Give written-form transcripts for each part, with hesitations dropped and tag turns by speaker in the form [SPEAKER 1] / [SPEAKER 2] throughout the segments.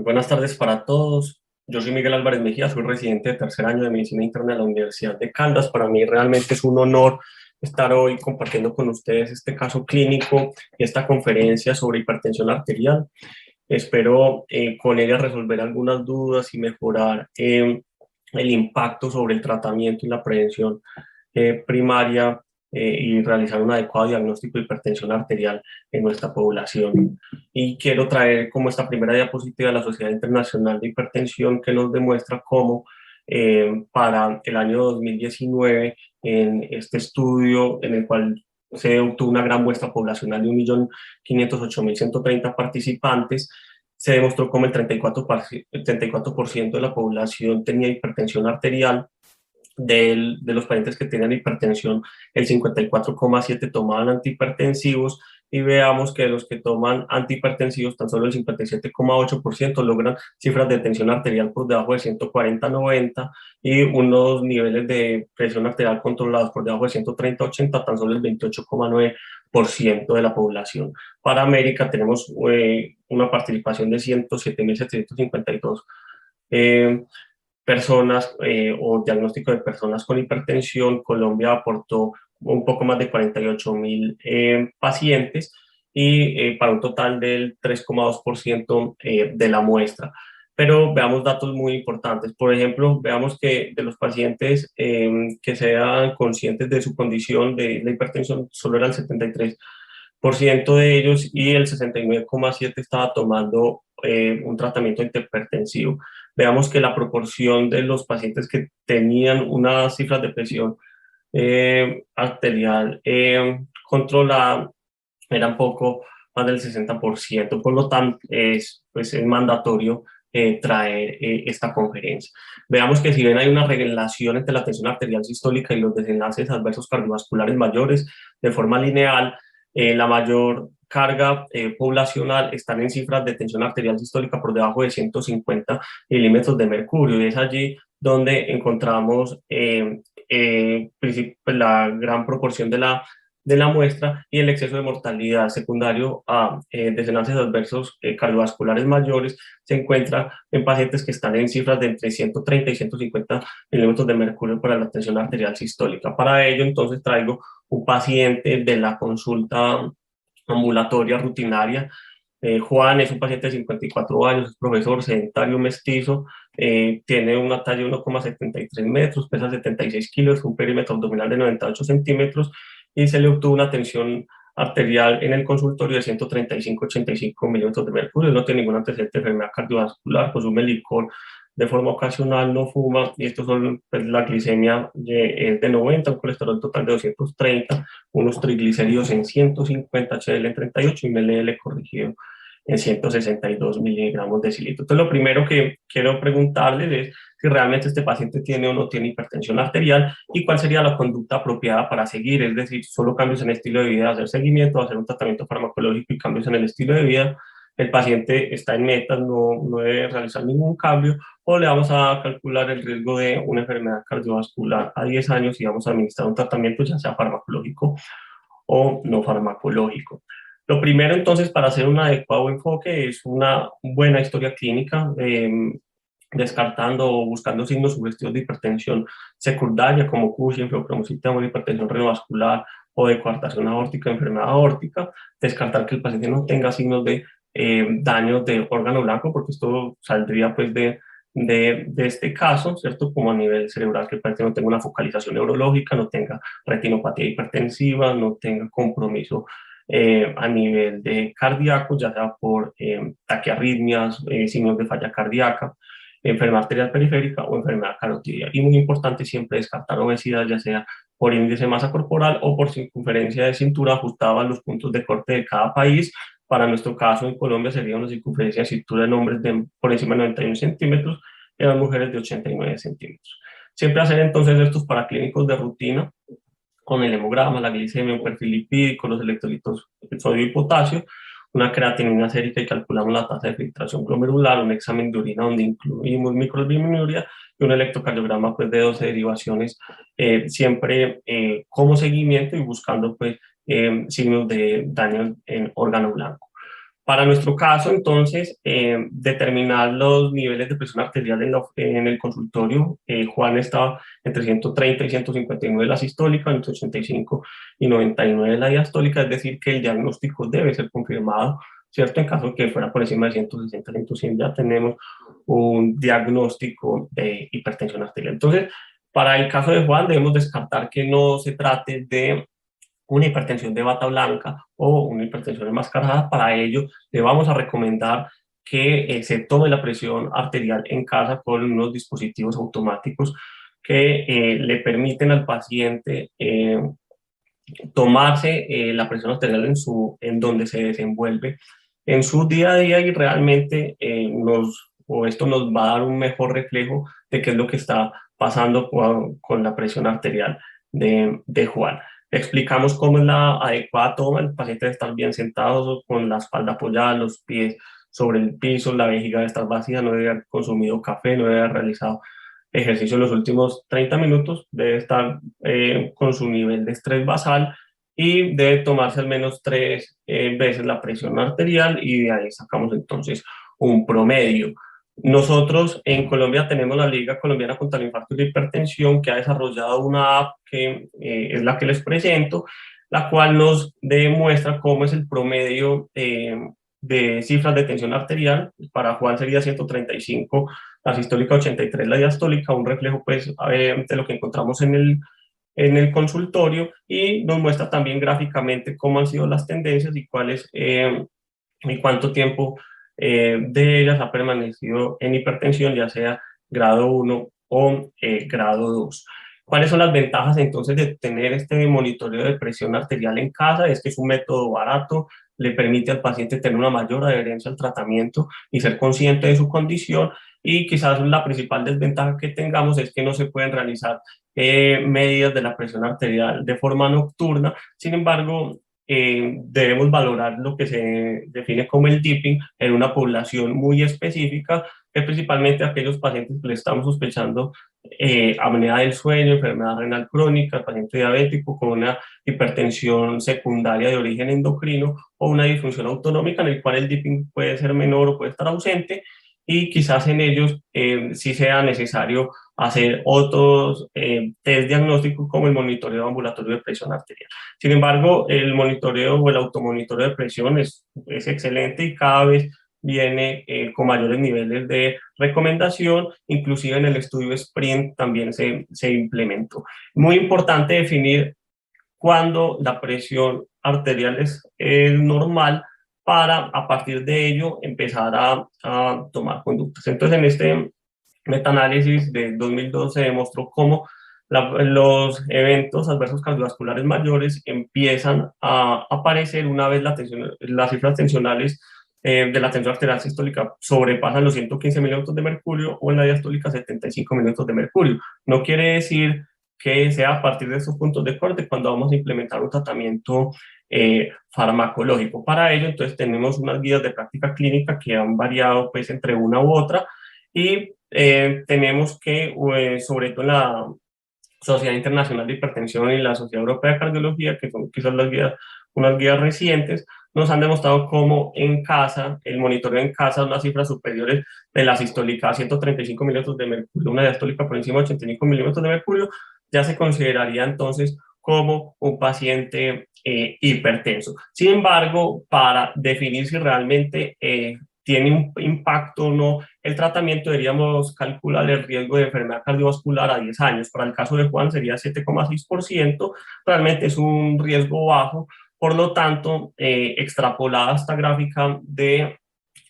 [SPEAKER 1] Muy buenas tardes para todos. Yo soy Miguel Álvarez Mejía, soy residente de tercer año de Medicina Interna de la Universidad de Caldas. Para mí realmente es un honor estar hoy compartiendo con ustedes este caso clínico y esta conferencia sobre hipertensión arterial. Espero con ella resolver algunas dudas y mejorar el impacto sobre el tratamiento y la prevención primaria y realizar un adecuado diagnóstico de hipertensión arterial en nuestra población. Y quiero traer como esta primera diapositiva de la Sociedad Internacional de Hipertensión que nos demuestra cómo para el año 2019, en este estudio en el cual se obtuvo una gran muestra poblacional de 1.508.130 participantes, se demostró cómo el 34% de la población tenía hipertensión arterial. De los pacientes que tenían hipertensión, el 54,7% tomaban antihipertensivos, y veamos que de los que toman antihipertensivos, tan solo el 57,8% logran cifras de tensión arterial por debajo de 140/90 y unos niveles de presión arterial controlados por debajo de 130/80, tan solo el 28,9% de la población. Para América tenemos una participación de 107.752 personas o diagnóstico de personas con hipertensión. Colombia aportó un poco más de 48.000 pacientes y para un total del 3,2% de la muestra. Pero veamos datos muy importantes. Por ejemplo, veamos que de los pacientes que sean conscientes de su condición de la hipertensión, solo era el 73% de ellos, y el 69,7% estaba tomando un tratamiento antihipertensivo. Veamos que la proporción de los pacientes que tenían unas cifras de presión arterial controlada era un poco más del 60%. Por lo tanto, pues, es mandatorio traer esta conferencia. Veamos que si bien hay una relación entre la tensión arterial sistólica y los desenlaces adversos cardiovasculares mayores de forma lineal, la mayor carga poblacional están en cifras de tensión arterial sistólica por debajo de 150 milímetros de mercurio, y es allí donde encontramos la gran proporción de la muestra, y el exceso de mortalidad secundario a desenlaces adversos cardiovasculares mayores se encuentra en pacientes que están en cifras de entre 130 y 150 milímetros de mercurio para la tensión arterial sistólica. Para ello, entonces, traigo un paciente de la consulta ambulatoria rutinaria. Juan es un paciente de 54 años, es profesor sedentario mestizo, tiene una talla de 1,73 metros, pesa 76 kilos, un perímetro abdominal de 98 centímetros, y se le obtuvo una tensión arterial en el consultorio de 135/85 milímetros de mercurio. No tiene ningún antecedente de enfermedad cardiovascular, consume licor de forma ocasional, no fuma, y esto son, pues, la glicemia de 90, un colesterol total de 230, unos triglicéridos en 150, HDL en 38 y un LDL corregido en 162 miligramos de cilitro. Entonces, lo primero que quiero preguntarles es si realmente este paciente tiene o no tiene hipertensión arterial y cuál sería la conducta apropiada para seguir, es decir, solo cambios en el estilo de vida, hacer seguimiento, hacer un tratamiento farmacológico y cambios en el estilo de vida. El paciente está en metas, no debe realizar ningún cambio, o le vamos a calcular el riesgo de una enfermedad cardiovascular a 10 años y vamos a administrar un tratamiento ya sea farmacológico o no farmacológico. Lo primero, entonces, para hacer un adecuado enfoque es una buena historia clínica, descartando o buscando signos sugestivos de hipertensión secundaria como Cushing, feocromocitema, hipertensión renovascular o de coartación aórtica, enfermedad aórtica. Descartar que el paciente no tenga signos de daño de órgano blanco, porque esto saldría, pues, de este caso, ¿cierto? Como a nivel cerebral, que el paciente no tenga una focalización neurológica, no tenga retinopatía hipertensiva, no tenga compromiso a nivel de cardíaco, ya sea por taquiarritmias, signos de falla cardíaca, enfermedad arterial periférica o enfermedad carotidia. Y muy importante siempre descartar obesidad, ya sea por índice de masa corporal o por circunferencia de cintura ajustada a los puntos de corte de cada país. Para nuestro caso en Colombia sería una circunferencia de cintura en hombres por encima de 91 centímetros y en las mujeres de 89 centímetros. Siempre hacer entonces estos paraclínicos de rutina con el hemograma, la glicemia, un perfil lipídico, los electrolitos de sodio y potasio, una creatinina sérica y calculamos la tasa de filtración glomerular, un examen de orina donde incluimos microalbuminuria y un electrocardiograma, pues, de 12 derivaciones, siempre como seguimiento y buscando, pues, signos de daño en órgano blanco. Para nuestro caso, entonces, determinar los niveles de presión arterial en el consultorio. Juan estaba entre 130 y 159 la sistólica, entre 85 y 99 la diastólica, es decir, que el diagnóstico debe ser confirmado, ¿cierto? En caso de que fuera por encima de 160, 100, ya tenemos un diagnóstico de hipertensión arterial. Entonces, para el caso de Juan, debemos descartar que no se trate de una hipertensión de bata blanca o una hipertensión enmascarada. Para ello, le vamos a recomendar que se tome la presión arterial en casa con unos dispositivos automáticos que le permiten al paciente tomarse la presión arterial en donde se desenvuelve en su día a día, y realmente esto nos va a dar un mejor reflejo de qué es lo que está pasando con la presión arterial de Juan. Explicamos cómo es la adecuada toma. El paciente debe estar bien sentado, con la espalda apoyada, los pies sobre el piso, la vejiga debe estar vacía, no debe haber consumido café, no debe haber realizado ejercicio en los últimos 30 minutos, debe estar con su nivel de estrés basal y debe tomarse al menos 3 veces la presión arterial, y de ahí sacamos entonces un promedio. Nosotros en Colombia tenemos la Liga Colombiana contra el Infarto y la Hipertensión, que ha desarrollado una app que es la que les presento, la cual nos demuestra cómo es el promedio de cifras de tensión arterial. Para Juan sería 135 la sistólica, 83 la diastólica, un reflejo pues de lo que encontramos en el consultorio, y nos muestra también gráficamente cómo han sido las tendencias y cuáles y cuánto tiempo de ellas ha permanecido en hipertensión, ya sea grado 1 o grado 2. ¿Cuáles son las ventajas entonces de tener este monitoreo de presión arterial en casa? Es que es un método barato, le permite al paciente tener una mayor adherencia al tratamiento y ser consciente de su condición, y quizás la principal desventaja que tengamos es que no se pueden realizar medidas de la presión arterial de forma nocturna. Sin embargo, debemos valorar lo que se define como el dipping en una población muy específica, que principalmente aquellos pacientes que le estamos sospechando apnea del sueño, enfermedad renal crónica, paciente diabético con una hipertensión secundaria de origen endocrino o una disfunción autonómica, en el cual el dipping puede ser menor o puede estar ausente, y quizás en ellos sí sea necesario hacer otros test diagnósticos como el monitoreo ambulatorio de presión arterial. Sin embargo, el monitoreo o el automonitoreo de presión es excelente y cada vez viene con mayores niveles de recomendación, inclusive en el estudio SPRINT también se implementó. Muy importante definir cuándo la presión arterial es normal, para a partir de ello empezar a tomar conductas. Entonces, en este metaanálisis de 2012 demostró cómo los eventos adversos cardiovasculares mayores empiezan a aparecer una vez las cifras tensionales de la tensión arterial sistólica sobrepasan los 115 milímetros de mercurio, o en la diastólica 75 milímetros de mercurio. No quiere decir que sea a partir de esos puntos de corte cuando vamos a implementar un tratamiento farmacológico. Para ello, entonces, tenemos unas guías de práctica clínica que han variado pues entre una u otra, y tenemos que, sobre todo en la Sociedad Internacional de Hipertensión y la Sociedad Europea de Cardiología, que son quizás unas guías recientes, nos han demostrado cómo en casa, el monitoreo en casa, unas cifras superiores de la sistólica a 135 milímetros de mercurio, una diastólica por encima de 85 milímetros de mercurio, ya se consideraría entonces como un paciente hipertenso. Sin embargo, para definir si realmente tiene un impacto o no el tratamiento, deberíamos calcular el riesgo de enfermedad cardiovascular a 10 años. Para el caso de Juan sería 7,6%, realmente es un riesgo bajo. Por lo tanto, extrapolada esta gráfica de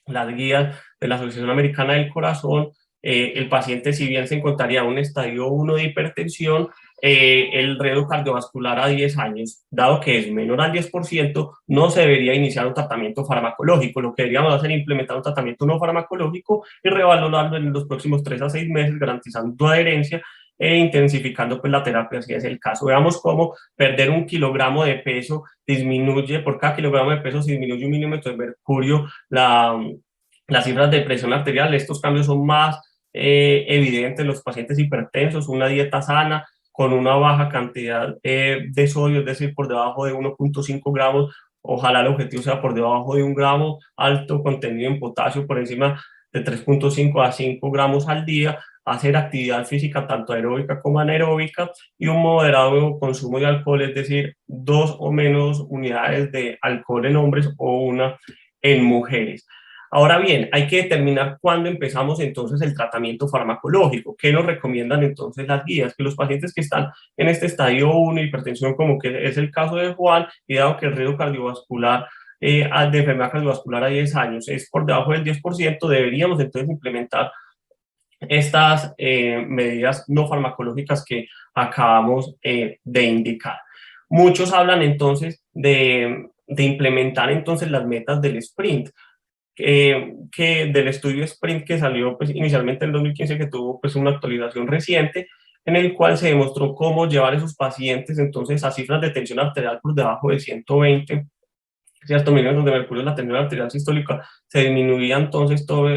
[SPEAKER 1] las guías de la Asociación Americana del Corazón, el paciente, si bien se encontraría en un estadio 1 de hipertensión, el riesgo cardiovascular a 10 años, dado que es menor al 10%, no se debería iniciar un tratamiento farmacológico. Lo que deberíamos hacer es implementar un tratamiento no farmacológico y revalorarlo en los próximos 3 a 6 meses, garantizando tu adherencia e intensificando pues la terapia, si es el caso. Veamos cómo perder 1 kilogramo de peso disminuye, por cada kilogramo de peso se disminuye 1 milímetro de mercurio las cifras de presión arterial. Estos cambios son más evidentes en los pacientes hipertensos. Una dieta sana con una baja cantidad de sodio, es decir, por debajo de 1,5 gramos ojalá el objetivo sea por debajo de 1 gramo, alto contenido en potasio por encima de 3,5 a 5 gramos al día, hacer actividad física tanto aeróbica como anaeróbica y un moderado consumo de alcohol, es decir, 2 o menos unidades de alcohol en hombres o 1 en mujeres. Ahora bien, hay que determinar cuándo empezamos entonces el tratamiento farmacológico. ¿Qué nos recomiendan entonces las guías? Que los pacientes que están en este estadio 1, hipertensión, como que es el caso de Juan, y dado que el riesgo cardiovascular de enfermedad cardiovascular a 10 años es por debajo del 10%, deberíamos entonces implementar estas medidas no farmacológicas que acabamos de indicar. Muchos hablan entonces de implementar entonces las metas del sprint, que del estudio Sprint que salió pues, inicialmente en 2015, que tuvo pues, una actualización reciente, en el cual se demostró cómo llevar a esos pacientes entonces a cifras de tensión arterial por debajo de 120, ¿cierto? Milímetros de mercurio, la tensión arterial sistólica se disminuía entonces todo,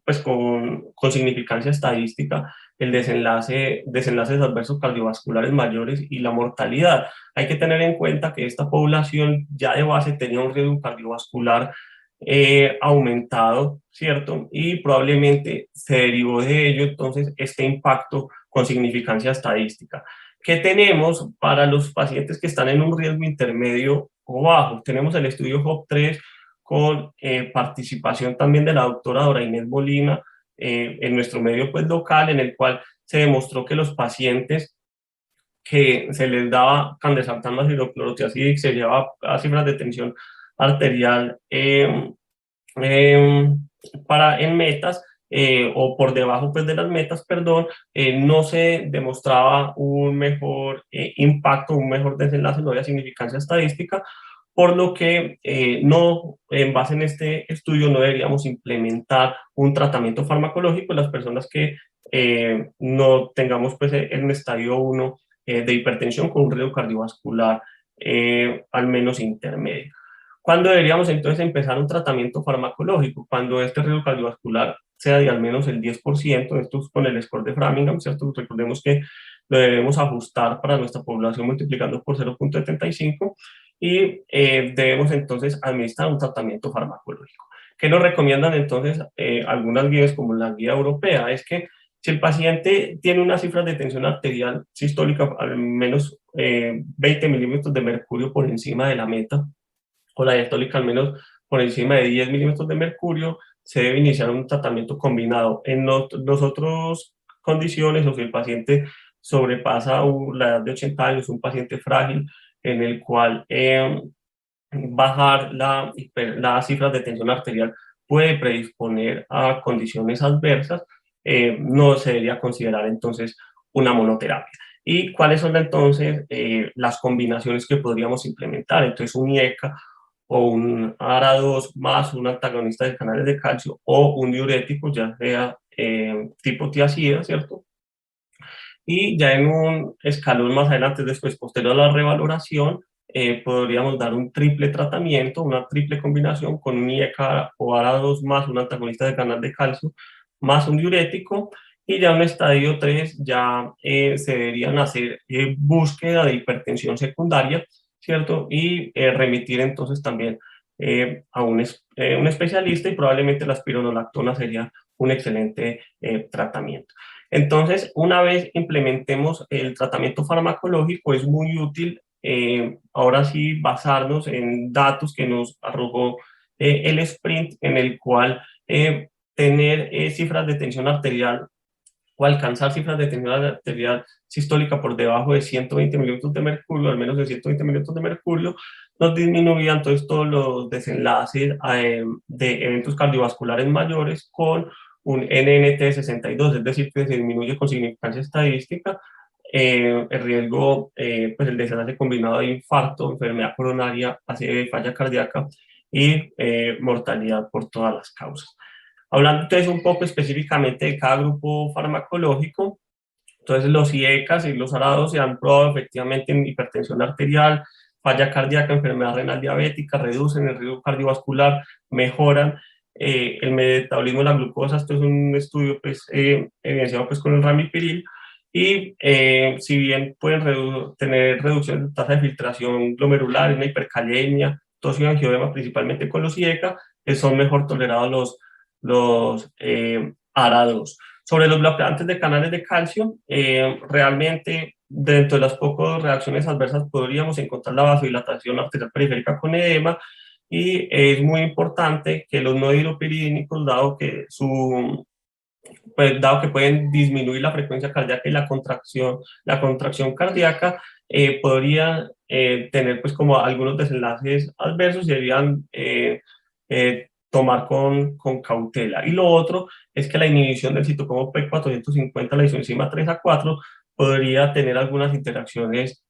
[SPEAKER 1] pues con significancia estadística el desenlaces adversos cardiovasculares mayores y la mortalidad. Hay que tener en cuenta que esta población ya de base tenía un riesgo cardiovascular aumentado, ¿cierto? Y probablemente se derivó de ello entonces este impacto con significancia estadística. ¿Qué tenemos para los pacientes que están en un riesgo intermedio o bajo? Tenemos el estudio HOP3 con participación también de la doctora Dora Inés Molina en nuestro medio pues, local, en el cual se demostró que los pacientes que se les daba candesartán más hidroclorotiazida, se llevaba a cifras de tensión arterial eh, en metas o por debajo pues, de las metas, perdón, no se demostraba un mejor impacto, un mejor desenlace, no había significancia estadística, por lo que no, en base en este estudio, no deberíamos implementar un tratamiento farmacológico en las personas que no tengamos pues, en estadio 1 de hipertensión con un riesgo cardiovascular al menos intermedio. ¿Cuándo deberíamos entonces empezar un tratamiento farmacológico? Cuando este riesgo cardiovascular sea de al menos el 10%, esto es con el score de Framingham, ¿cierto? Recordemos que lo debemos ajustar para nuestra población multiplicando por 0,75 y debemos entonces administrar un tratamiento farmacológico. ¿Qué nos recomiendan entonces algunas guías como la guía europea? Es que si el paciente tiene unas cifras de tensión arterial sistólica al menos 20 milímetros de mercurio por encima de la meta, o la diastólica al menos por encima de 10 milímetros de mercurio, se debe iniciar un tratamiento combinado. En las otras condiciones, o si el paciente sobrepasa la edad de 80 años, un paciente frágil, en el cual bajar las cifras de tensión arterial puede predisponer a condiciones adversas, no se debería considerar entonces una monoterapia. ¿Y cuáles son entonces las combinaciones que podríamos implementar? Entonces un IECA o un ARA2 más un antagonista de canales de calcio o un diurético, ya sea tipo tiazida, ¿cierto? Y ya en un escalón más adelante, después, posterior a la revaloración, podríamos dar un triple tratamiento, una triple combinación con un IECA o ARA2 más un antagonista de canal de calcio, más un diurético, y ya en un estadio 3 ya se deberían hacer búsqueda de hipertensión secundaria, ¿cierto? Y remitir entonces también a un especialista, y probablemente la espironolactona sería un excelente tratamiento. Entonces, una vez implementemos el tratamiento farmacológico, es muy útil ahora sí basarnos en datos que nos arrojó el sprint, en el cual tener cifras de tensión arterial o alcanzar cifras de tensión arterial sistólica por debajo de 120 milímetros de mercurio, al menos de 120 milímetros de mercurio, nos disminuían todos los desenlaces de eventos cardiovasculares mayores con un NNT de 62, es decir, que se disminuye con significancia estadística el riesgo, pues el desenlace combinado de infarto, enfermedad coronaria, falla cardíaca y mortalidad por todas las causas. Hablando entonces un poco específicamente de cada grupo farmacológico, entonces los IECAS y los ARA2 se han probado efectivamente en hipertensión arterial, falla cardíaca, enfermedad renal diabética, reducen el riesgo cardiovascular, mejoran el metabolismo de la glucosa. Esto es un estudio pues, evidenciado pues, con el ramipril, y si bien pueden tener reducción de tasa de filtración glomerular, una hipercalemia, tos y angiodema, principalmente con los IECA, son mejor tolerados los ARA2. Sobre los bloqueantes de canales de calcio, realmente dentro de las pocas reacciones adversas podríamos encontrar la vasodilatación arterial periférica con edema, y es muy importante que los no hidropiridínicos, dado que pueden disminuir la frecuencia cardíaca y la contracción cardíaca, podría tener pues como algunos desenlaces adversos y deberían tomar con cautela. Y lo otro es que la inhibición del citocromo P450, la isoenzima 3A4, podría tener algunas interacciones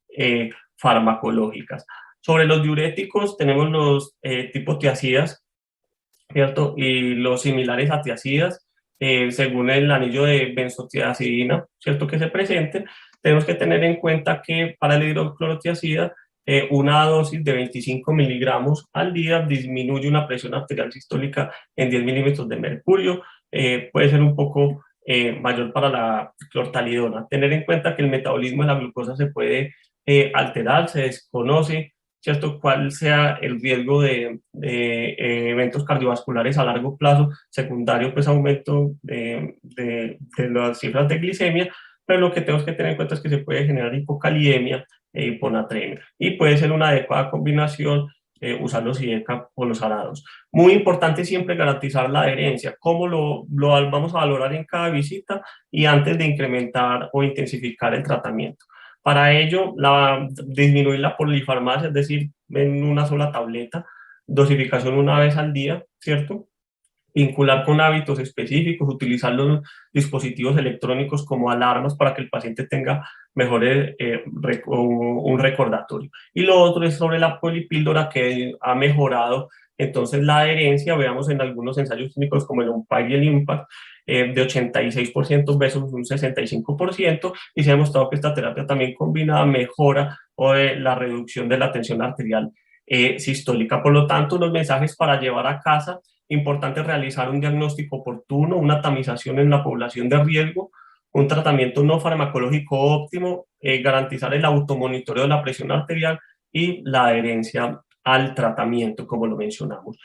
[SPEAKER 1] farmacológicas. Sobre los diuréticos tenemos los tipo tiacidas, ¿cierto? Y los similares a tiacidas, según el anillo de benzotiazidina, ¿cierto? Que se presente, tenemos que tener en cuenta que para el hidroclorotiazida, una dosis de 25 miligramos al día disminuye una presión arterial sistólica en 10 milímetros de mercurio. Puede ser un poco mayor para la clortalidona. Tener en cuenta que el metabolismo de la glucosa se puede alterar, se desconoce, ¿cierto? Cuál sea el riesgo eventos cardiovasculares a largo plazo, secundario pues aumento de las cifras de glicemia, pero lo que tenemos que tener en cuenta es que se puede generar hipocalidemia e hiponatremia, y puede ser una adecuada combinación usar los IECA o los arados. Muy importante siempre garantizar la adherencia, cómo lo vamos a valorar en cada visita y antes de incrementar o intensificar el tratamiento. Para ello, disminuir la polifarmacia, es decir, en una sola tableta, dosificación una vez al día, ¿cierto? Vincular con hábitos específicos, utilizar los dispositivos electrónicos como alarmas para que el paciente tenga mejores, un recordatorio. Y lo otro es sobre la polipíldora, que ha mejorado entonces la adherencia. Veamos en algunos ensayos clínicos como el UNPAC y el IMPACT, de 86% versus un 65%, y se ha demostrado que esta terapia también combinada mejora la reducción de la tensión arterial sistólica. Por lo tanto, unos mensajes para llevar a casa: importante realizar un diagnóstico oportuno, una tamización en la población de riesgo, un tratamiento no farmacológico óptimo, garantizar el automonitoreo de la presión arterial y la adherencia al tratamiento, como lo mencionamos.